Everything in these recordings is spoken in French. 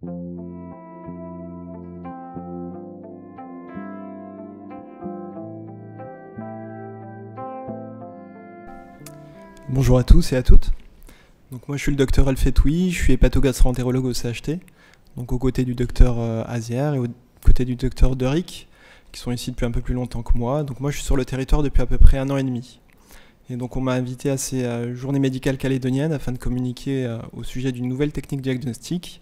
Bonjour à tous et à toutes. Donc moi je suis le docteur Alfetoui, je suis hépatogastroentérologue au CHT, donc aux côtés du docteur Azière et aux côtés du docteur Derick, qui sont ici depuis un peu plus longtemps que moi. Donc moi je suis sur le territoire depuis à peu près 1 an et demi. Et donc on m'a invité à ces journées médicales calédoniennes afin de communiquer au sujet d'une nouvelle technique diagnostique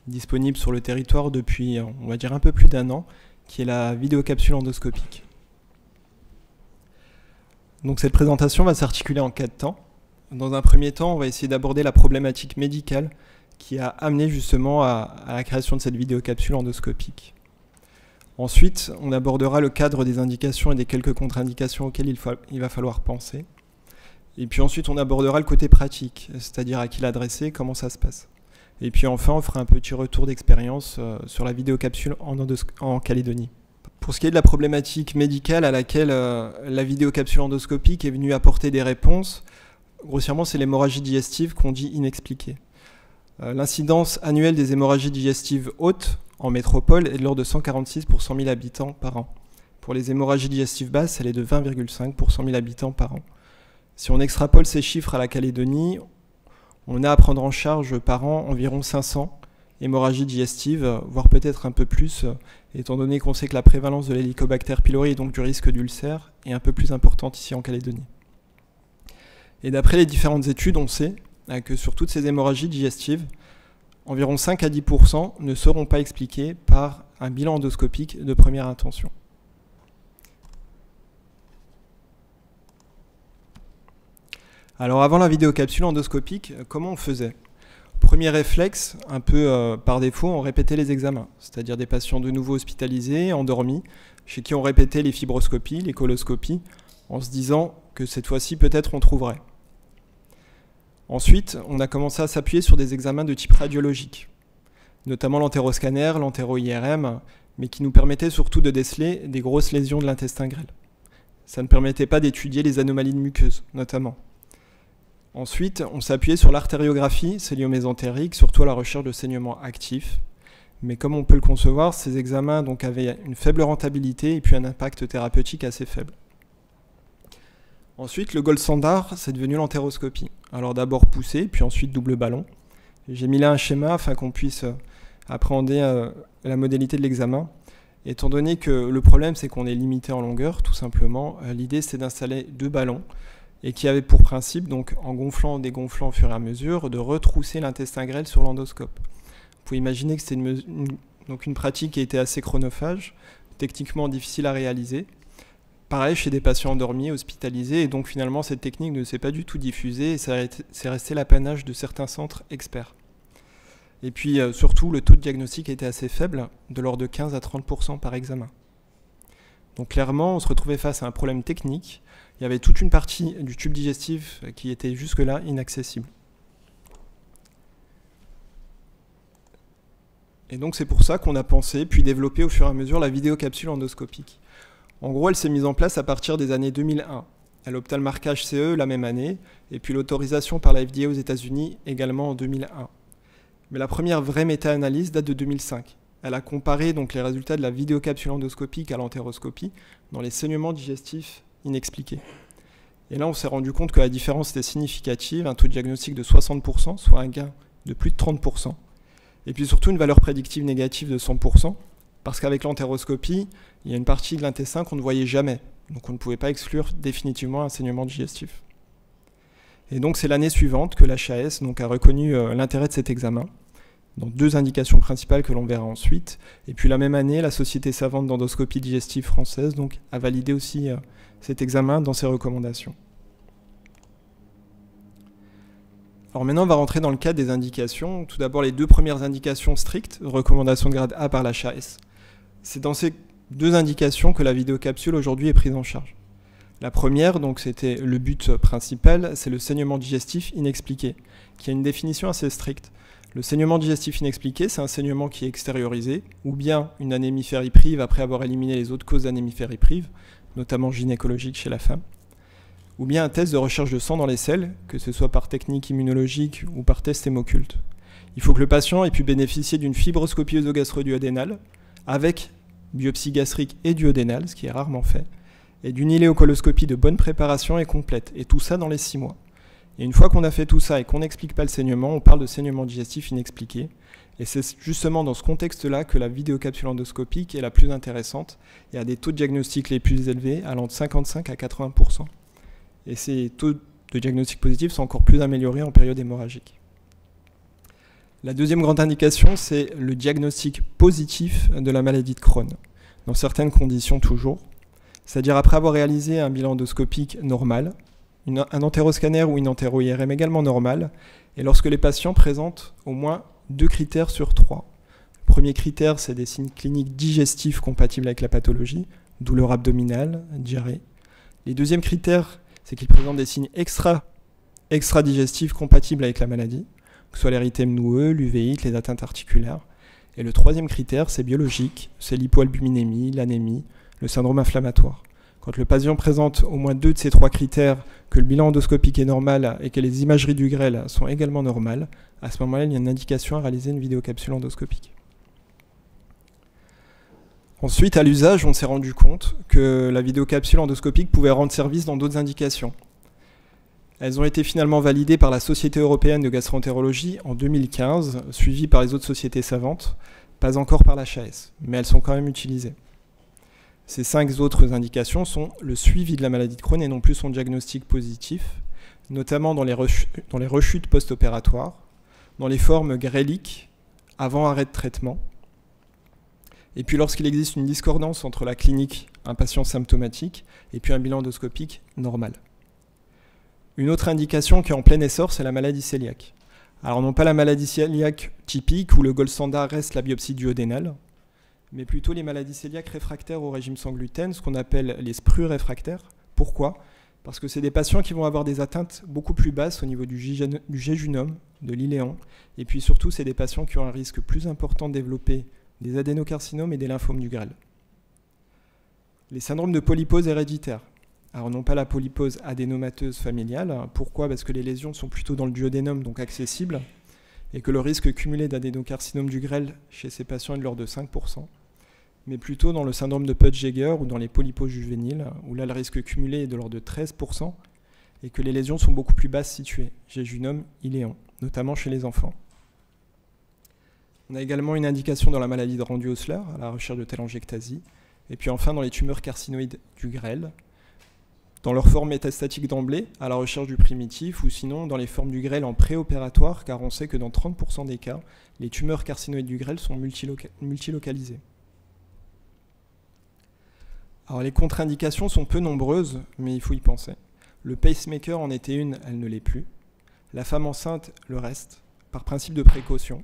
disponible sur le territoire depuis, on va dire, un peu plus d'1 an, qui est la vidéocapsule endoscopique. Donc cette présentation va s'articuler en 4 temps. Dans un premier temps, on va essayer d'aborder la problématique médicale qui a amené justement à la création de cette vidéocapsule endoscopique. Ensuite, on abordera le cadre des indications et des quelques contre-indications auxquelles il va falloir penser. Et puis ensuite, on abordera le côté pratique, c'est-à-dire à qui l'adresser, comment ça se passe. Et puis enfin, on fera un petit retour d'expérience sur la vidéocapsule en Calédonie. Pour ce qui est de la problématique médicale à laquelle la vidéocapsule endoscopique est venue apporter des réponses, grossièrement, c'est l'hémorragie digestive qu'on dit inexpliquée. L'incidence annuelle des hémorragies digestives hautes en métropole est de l'ordre de 146 pour 100 000 habitants par an. Pour les hémorragies digestives basses, elle est de 20,5 pour 100 000 habitants par an. Si on extrapole ces chiffres à la Calédonie, on a à prendre en charge par an environ 500 hémorragies digestives, voire peut-être un peu plus, étant donné qu'on sait que la prévalence de l'Helicobacter pylori et donc du risque d'ulcère est un peu plus importante ici en Calédonie. Et d'après les différentes études, on sait que sur toutes ces hémorragies digestives, environ 5 à 10% ne seront pas expliquées par un bilan endoscopique de première intention. Alors avant la vidéocapsule endoscopique, comment on faisait ? Premier réflexe, un peu par défaut, on répétait les examens, c'est-à-dire des patients de nouveau hospitalisés, endormis, chez qui on répétait les fibroscopies, les coloscopies, en se disant que cette fois-ci peut-être on trouverait. Ensuite, on a commencé à s'appuyer sur des examens de type radiologique, notamment l'entéroscanner, l'entéro-IRM, mais qui nous permettaient surtout de déceler des grosses lésions de l'intestin grêle. Ça ne permettait pas d'étudier les anomalies de muqueuse, notamment. Ensuite, on s'appuyait sur l'artériographie cœlio-mésentérique, surtout à la recherche de saignements actifs. Mais comme on peut le concevoir, ces examens donc, avaient une faible rentabilité et puis un impact thérapeutique assez faible. Ensuite, le gold standard, c'est devenu l'entéroscopie. Alors d'abord poussée, puis ensuite double ballon. J'ai mis là un schéma afin qu'on puisse appréhender la modalité de l'examen. Étant donné que le problème, c'est qu'on est limité en longueur, tout simplement, l'idée, c'est d'installer 2 ballons et qui avait pour principe, donc en gonflant, dégonflant au fur et à mesure, de retrousser l'intestin grêle sur l'endoscope. Vous pouvez imaginer que c'était une pratique qui était assez chronophage, techniquement difficile à réaliser. Pareil chez des patients endormis, hospitalisés, et donc finalement cette technique ne s'est pas du tout diffusée et c'est resté l'apanage de certains centres experts. Et puis surtout, le taux de diagnostic était assez faible, de l'ordre de 15 à 30% par examen. Donc clairement, on se retrouvait face à un problème technique. Il y avait toute une partie du tube digestif qui était jusque-là inaccessible. Et donc c'est pour ça qu'on a pensé, puis développé au fur et à mesure la vidéocapsule endoscopique. En gros, elle s'est mise en place à partir des années 2001. Elle obtint le marquage CE la même année, et puis l'autorisation par la FDA aux États-Unis également en 2001. Mais la première vraie méta-analyse date de 2005. Elle a comparé donc les résultats de la vidéocapsule endoscopique à l'entéroscopie dans les saignements digestifs inexpliqués. Et là, on s'est rendu compte que la différence était significative, un taux de diagnostic de 60%, soit un gain de plus de 30%, et puis surtout une valeur prédictive négative de 100%, parce qu'avec l'entéroscopie, il y a une partie de l'intestin qu'on ne voyait jamais, donc on ne pouvait pas exclure définitivement un saignement digestif. Et donc c'est l'année suivante que l'HAS a reconnu l'intérêt de cet examen, dans 2 indications principales que l'on verra ensuite. Et puis la même année, la Société savante d'endoscopie digestive française a validé aussi cet examen dans ses recommandations. Alors maintenant, on va rentrer dans le cadre des indications. Tout d'abord, les 2 premières indications strictes, recommandations de grade A par l'HAS. C'est dans ces 2 indications que la vidéocapsule aujourd'hui est prise en charge. La première, donc c'était le but principal, c'est le saignement digestif inexpliqué, qui a une définition assez stricte. Le saignement digestif inexpliqué, c'est un saignement qui est extériorisé, ou bien une anémie ferriprive après avoir éliminé les autres causes d'anémie ferriprive, notamment gynécologique chez la femme, ou bien un test de recherche de sang dans les selles, que ce soit par technique immunologique ou par test hémoculte. Il faut que le patient ait pu bénéficier d'une fibroscopie œsogastro-duodénale avec biopsie gastrique et duodénale, ce qui est rarement fait, et d'une iléocoloscopie de bonne préparation et complète, et tout ça dans les 6 mois. Et une fois qu'on a fait tout ça et qu'on n'explique pas le saignement, on parle de saignement digestif inexpliqué. Et c'est justement dans ce contexte-là que la vidéocapsule endoscopique est la plus intéressante et a des taux de diagnostic les plus élevés, allant de 55 à 80%. Et ces taux de diagnostic positif sont encore plus améliorés en période hémorragique. La deuxième grande indication, c'est le diagnostic positif de la maladie de Crohn, dans certaines conditions toujours. C'est-à-dire après avoir réalisé un bilan endoscopique normal, un entéroscanner ou une entéro-IRM également normal, et lorsque les patients présentent au moins 2 critères sur 3. Le premier critère, c'est des signes cliniques digestifs compatibles avec la pathologie, douleur abdominale, diarrhée. Les deuxièmes critères, c'est qu'ils présentent des signes extra-digestifs compatibles avec la maladie, que ce soit l'érythème noueux, l'uvéite, les atteintes articulaires. Et le troisième critère, c'est biologique, c'est l'hypoalbuminémie, l'anémie, le syndrome inflammatoire. Quand le patient présente au moins 2 de ces 3 critères, que le bilan endoscopique est normal et que les imageries du grêle sont également normales, à ce moment-là, il y a une indication à réaliser une vidéocapsule endoscopique. Ensuite, à l'usage, on s'est rendu compte que la vidéocapsule endoscopique pouvait rendre service dans d'autres indications. Elles ont été finalement validées par la Société européenne de gastroentérologie en 2015, suivies par les autres sociétés savantes, pas encore par l'HAS, mais elles sont quand même utilisées. Ces 5 autres indications sont le suivi de la maladie de Crohn et non plus son diagnostic positif, notamment dans les rechutes post-opératoires, dans les formes gréliques, avant arrêt de traitement, et puis lorsqu'il existe une discordance entre la clinique, un patient symptomatique, et puis un bilan endoscopique normal. Une autre indication qui est en plein essor, c'est la maladie cœliaque. Alors non pas la maladie cœliaque typique, où le gold standard reste la biopsie duodénale, mais plutôt les maladies cœliaques réfractaires au régime sans gluten, ce qu'on appelle les SPRU réfractaires. Pourquoi ? Parce que c'est des patients qui vont avoir des atteintes beaucoup plus basses au niveau du jéjunum, de l'iléon, et puis surtout, c'est des patients qui ont un risque plus important de développer des adénocarcinomes et des lymphomes du grêle. Les syndromes de polypose héréditaire. Alors non pas la polypose adénomateuse familiale. Pourquoi ? Parce que les lésions sont plutôt dans le duodénum, donc accessibles, et que le risque cumulé d'adénocarcinome du grêle chez ces patients est de l'ordre de 5%, mais plutôt dans le syndrome de Putz-Jaeger ou dans les polyposes juvéniles, où là le risque cumulé est de l'ordre de 13%, et que les lésions sont beaucoup plus basses situées, jéjunum, iléon, notamment chez les enfants. On a également une indication dans la maladie de Randu-Osler, à la recherche de télangiectasie, et puis enfin dans les tumeurs carcinoïdes du grêle, dans leur forme métastatique d'emblée, à la recherche du primitif, ou sinon dans les formes du grêle en préopératoire, car on sait que dans 30% des cas, les tumeurs carcinoïdes du grêle sont multilocalisées. Alors les contre-indications sont peu nombreuses, mais il faut y penser. Le pacemaker en était une, elle ne l'est plus. La femme enceinte, le reste, par principe de précaution.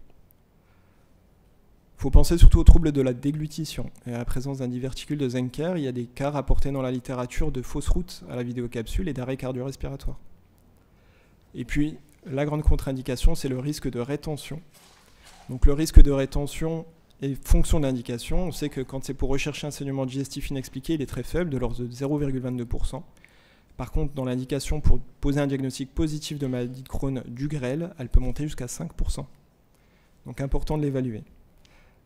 Il faut penser surtout aux troubles de la déglutition et à la présence d'un diverticule de Zenker. Il y a des cas rapportés dans la littérature de fausses routes à la vidéocapsule et d'arrêt cardio-respiratoire. Et puis, la grande contre-indication, c'est le risque de rétention. Donc le risque de rétention est fonction d'indication. On sait que quand c'est pour rechercher un saignement digestif inexpliqué, il est très faible, de l'ordre de 0,22%. Par contre, dans l'indication pour poser un diagnostic positif de maladie de Crohn du grêle, elle peut monter jusqu'à 5%. Donc important de l'évaluer.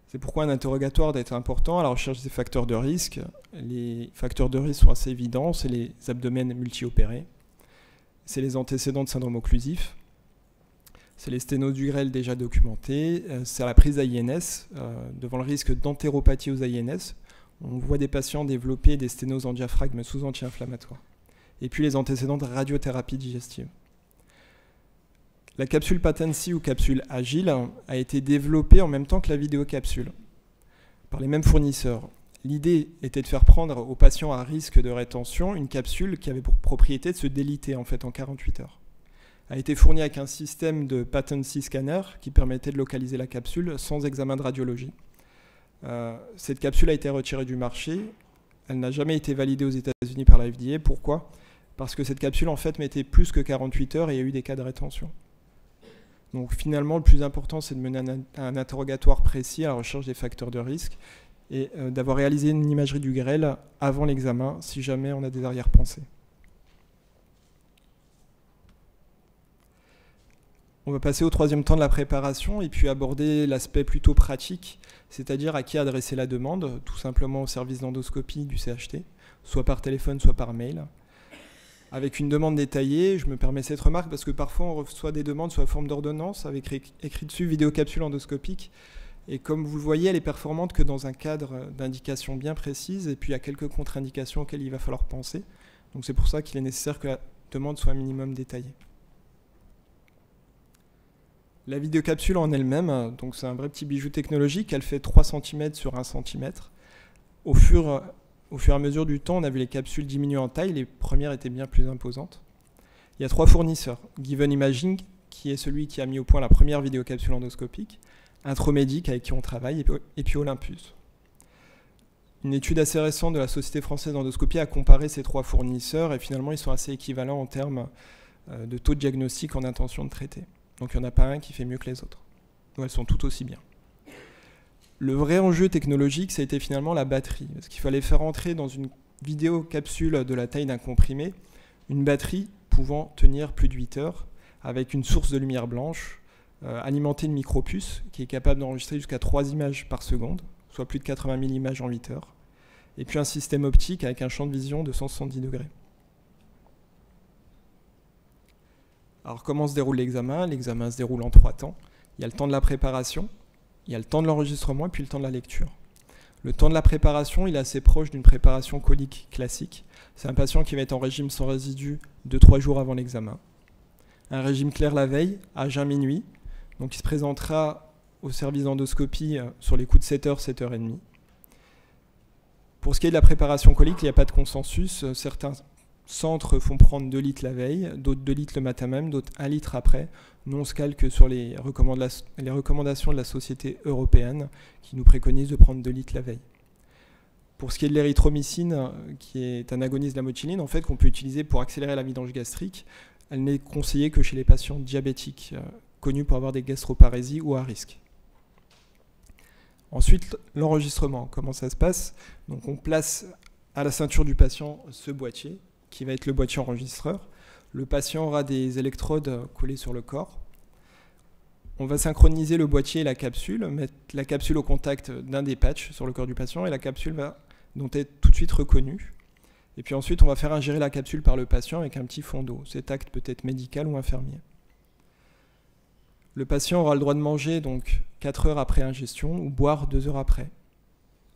C'est pourquoi un interrogatoire doit être important à la recherche des facteurs de risque. Les facteurs de risque sont assez évidents, c'est les abdomens multi-opérés, c'est les antécédents de syndrome occlusif, c'est les sténoses du grêle déjà documentées, c'est la prise AINS, devant le risque d'entéropathie aux AINS. On voit des patients développer des sténoses en diaphragme sous anti-inflammatoires. Et puis les antécédents de radiothérapie digestive. La capsule Patency ou capsule Agile a été développée en même temps que la vidéocapsule par les mêmes fournisseurs. L'idée était de faire prendre aux patients à risque de rétention une capsule qui avait pour propriété de se déliter en fait en 48 heures. Elle a été fournie avec un système de Patency scanner qui permettait de localiser la capsule sans examen de radiologie. Cette capsule a été retirée du marché. Elle n'a jamais été validée aux États-Unis par la FDA. Pourquoi ? Parce que cette capsule en fait mettait plus que 48 heures et il y a eu des cas de rétention. Donc finalement, le plus important, c'est de mener un interrogatoire précis à la recherche des facteurs de risque et d'avoir réalisé une imagerie du grêle avant l'examen, si jamais on a des arrière-pensées. On va passer au troisième temps de la préparation et puis aborder l'aspect plutôt pratique, c'est-à-dire à qui adresser la demande, tout simplement au service d'endoscopie du CHT, soit par téléphone, soit par mail. Avec une demande détaillée, je me permets cette remarque parce que parfois on reçoit des demandes sous la forme d'ordonnance avec écrit dessus vidéocapsule endoscopique. Et comme vous le voyez, elle est performante que dans un cadre d'indication bien précise et puis il y a quelques contre-indications auxquelles il va falloir penser. Donc c'est pour ça qu'il est nécessaire que la demande soit un minimum détaillée. La vidéocapsule en elle-même, donc c'est un vrai petit bijou technologique, elle fait 3 cm sur 1 cm. Au fur et à mesure du temps, on a vu les capsules diminuer en taille, les premières étaient bien plus imposantes. Il y a 3 fournisseurs, Given Imaging, qui est celui qui a mis au point la première vidéocapsule endoscopique, Intromedic, avec qui on travaille, et puis Olympus. Une étude assez récente de la Société française d'endoscopie a comparé ces 3 fournisseurs, et finalement ils sont assez équivalents en termes de taux de diagnostic en intention de traiter. Donc il n'y en a pas un qui fait mieux que les autres. Donc elles sont toutes aussi bien. Le vrai enjeu technologique, ça a été finalement la batterie. Parce qu'il fallait faire entrer dans une vidéocapsule de la taille d'un comprimé une batterie pouvant tenir plus de 8 heures avec une source de lumière blanche alimentée de micropuces qui est capable d'enregistrer jusqu'à 3 images par seconde, soit plus de 80 000 images en 8 heures. Et puis un système optique avec un champ de vision de 170 degrés. Alors comment se déroule l'examen? L'examen se déroule en 3 temps. Il y a le temps de la préparation, il y a le temps de l'enregistrement et puis le temps de la lecture. Le temps de la préparation, il est assez proche d'une préparation colique classique. C'est un patient qui va être en régime sans résidus 2-3 jours avant l'examen. Un régime clair la veille, à jeun minuit. Donc il se présentera au service d'endoscopie sur les coups de 7h, 7h30. Pour ce qui est de la préparation colique, il n'y a pas de consensus. Certains centres font prendre 2 litres la veille, d'autres 2 litres le matin même, d'autres 1 litre après. Nous, on se calque sur les recommandations de la Société européenne qui nous préconise de prendre 2 litres la veille. Pour ce qui est de l'érythromycine, qui est un agoniste de la motiline, en fait, qu'on peut utiliser pour accélérer la vidange gastrique, elle n'est conseillée que chez les patients diabétiques, connus pour avoir des gastroparésies ou à risque. Ensuite, l'enregistrement. Comment ça se passe? Donc, on place à la ceinture du patient ce boîtier, qui va être le boîtier enregistreur. Le patient aura des électrodes collées sur le corps. On va synchroniser le boîtier et la capsule, mettre la capsule au contact d'un des patchs sur le corps du patient et la capsule va donc être tout de suite reconnue. Et puis ensuite, on va faire ingérer la capsule par le patient avec un petit fond d'eau. Cet acte peut être médical ou infirmier. Le patient aura le droit de manger donc 4 heures après ingestion ou boire 2 heures après.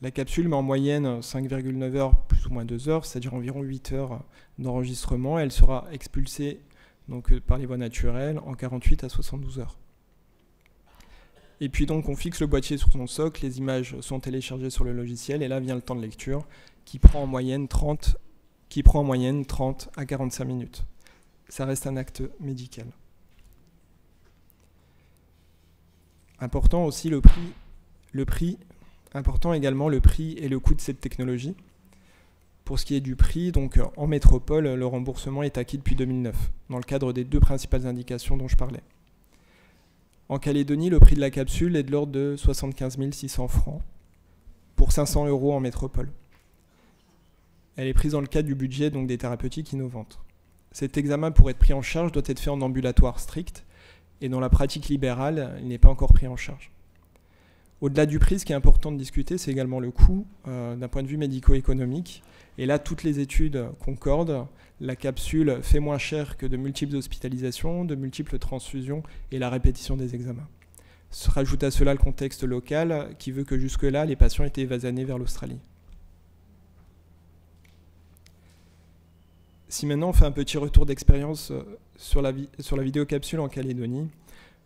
La capsule met en moyenne 5,9 heures plus ou moins 2 heures, c'est-à-dire environ 8 heures d'enregistrement. Elle sera expulsée donc, par les voies naturelles en 48 à 72 heures. Et puis donc on fixe le boîtier sur son socle, les images sont téléchargées sur le logiciel et là vient le temps de lecture qui prend en moyenne 30 à 45 minutes. Ça reste un acte médical. Important aussi le prix. Important également le prix et le coût de cette technologie. Pour ce qui est du prix, donc en métropole, le remboursement est acquis depuis 2009, dans le cadre des 2 principales indications dont je parlais. En Calédonie, le prix de la capsule est de l'ordre de 75 600 francs pour 500 € en métropole. Elle est prise dans le cadre du budget donc des thérapeutiques innovantes. Cet examen, pour être pris en charge, doit être fait en ambulatoire strict et dans la pratique libérale, il n'est pas encore pris en charge. Au-delà du prix, ce qui est important de discuter, c'est également le coût d'un point de vue médico-économique. Et là, toutes les études concordent. La capsule fait moins cher que de multiples hospitalisations, de multiples transfusions et la répétition des examens. Se rajoute à cela le contexte local qui veut que jusque-là, les patients étaient évasannés vers l'Australie. Si maintenant on fait un petit retour d'expérience sur la vidéocapsule en Calédonie,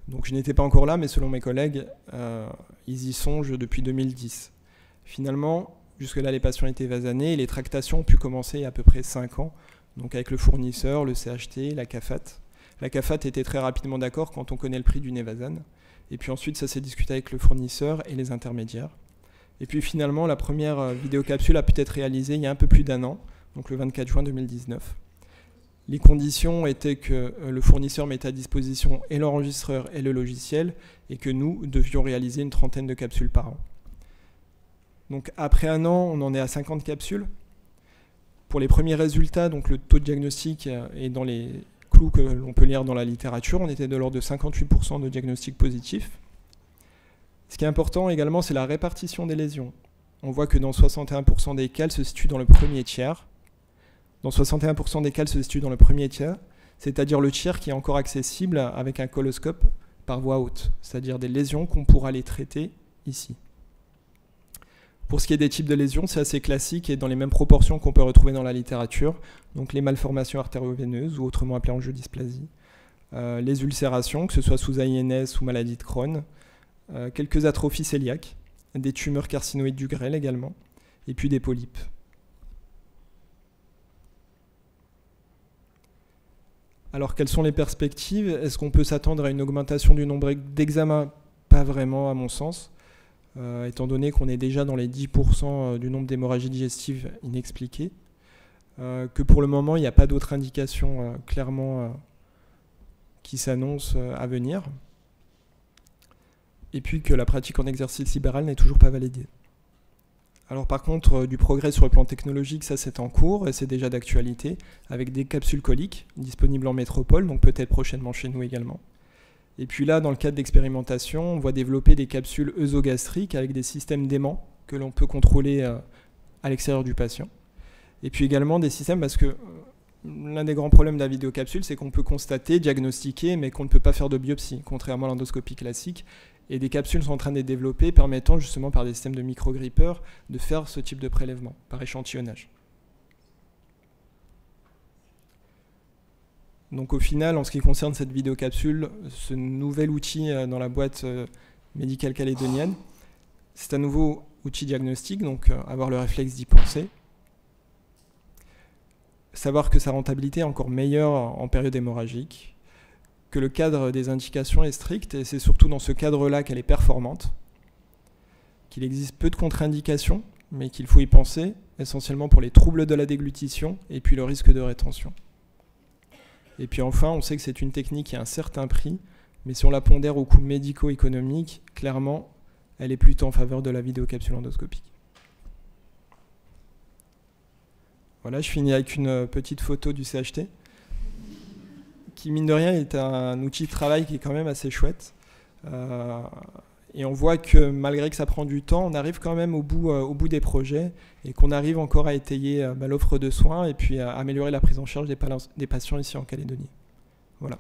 donc je n'étais pas encore là, mais selon mes collègues, ils y songent depuis 2010. Finalement, jusque-là, les patients étaient évasannés et les tractations ont pu commencer il y a à peu près 5 ans, donc avec le fournisseur, le CHT, la CAFAT. La CAFAT était très rapidement d'accord quand on connaît le prix d'une évasane. Et puis ensuite, ça s'est discuté avec le fournisseur et les intermédiaires. Et puis finalement, la première vidéocapsule a pu être réalisée il y a un peu plus d'1 an, donc le 24 juin 2019. Les conditions étaient que le fournisseur mettait à disposition et l'enregistreur et le logiciel et que nous devions réaliser une 30aine de capsules par an. Donc après 1 an, on en est à 50 capsules. Pour les premiers résultats, donc le taux de diagnostic est dans les flou que l'on peut lire dans la littérature. On était de l'ordre de 58% de diagnostics positifs. Ce qui est important également, c'est la répartition des lésions. On voit que dans 61% des cas, elle se situe dans le premier tiers. Dans 61% des cas, elle se situe dans le premier tiers, c'est-à-dire le tiers qui est encore accessible avec un coloscope par voie haute, c'est-à-dire des lésions qu'on pourra les traiter ici. Pour ce qui est des types de lésions, c'est assez classique et dans les mêmes proportions qu'on peut retrouver dans la littérature, donc les malformations artério-veineuses, ou autrement appelées angiodysplasie, les ulcérations, que ce soit sous AINS ou maladie de Crohn, quelques atrophies cœliaques, des tumeurs carcinoïdes du grêle également, et puis des polypes. Alors, quelles sont les perspectives? Est-ce qu'on peut s'attendre à une augmentation du nombre d'examens? Pas vraiment, à mon sens, étant donné qu'on est déjà dans les 10% du nombre d'hémorragies digestives inexpliquées, que pour le moment, il n'y a pas d'autres indications clairement qui s'annoncent à venir, et puis que la pratique en exercice libéral n'est toujours pas validée. Alors par contre, du progrès sur le plan technologique, ça c'est en cours et c'est déjà d'actualité, avec des capsules coliques disponibles en métropole, donc peut-être prochainement chez nous également. Et puis là, dans le cadre d'expérimentation, on voit développer des capsules œsogastriques avec des systèmes d'aimants que l'on peut contrôler à l'extérieur du patient. Et puis également des systèmes, parce que l'un des grands problèmes de la vidéocapsule, c'est qu'on peut constater, diagnostiquer, mais qu'on ne peut pas faire de biopsie, contrairement à l'endoscopie classique. Et des capsules sont en train d'être développées, permettant justement par des systèmes de microgrippeurs de faire ce type de prélèvement, par échantillonnage. Donc au final, en ce qui concerne cette vidéocapsule, ce nouvel outil dans la boîte médicale calédonienne, c'est un nouveau outil diagnostique, donc avoir le réflexe d'y penser. Savoir que sa rentabilité est encore meilleure en période hémorragique, que le cadre des indications est strict, et c'est surtout dans ce cadre-là qu'elle est performante, qu'il existe peu de contre-indications, mais qu'il faut y penser, essentiellement pour les troubles de la déglutition et puis le risque de rétention. Et puis enfin, on sait que c'est une technique qui a un certain prix, mais si on la pondère aux coûts médico-économiques, clairement, elle est plutôt en faveur de la vidéocapsule endoscopique. Voilà, je finis avec une petite photo du CHT, qui, mine de rien, est un outil de travail qui est quand même assez chouette. Et on voit que malgré que ça prend du temps, on arrive quand même au bout des projets et qu'on arrive encore à étayer l'offre de soins et puis à améliorer la prise en charge des patients ici en Calédonie. Voilà.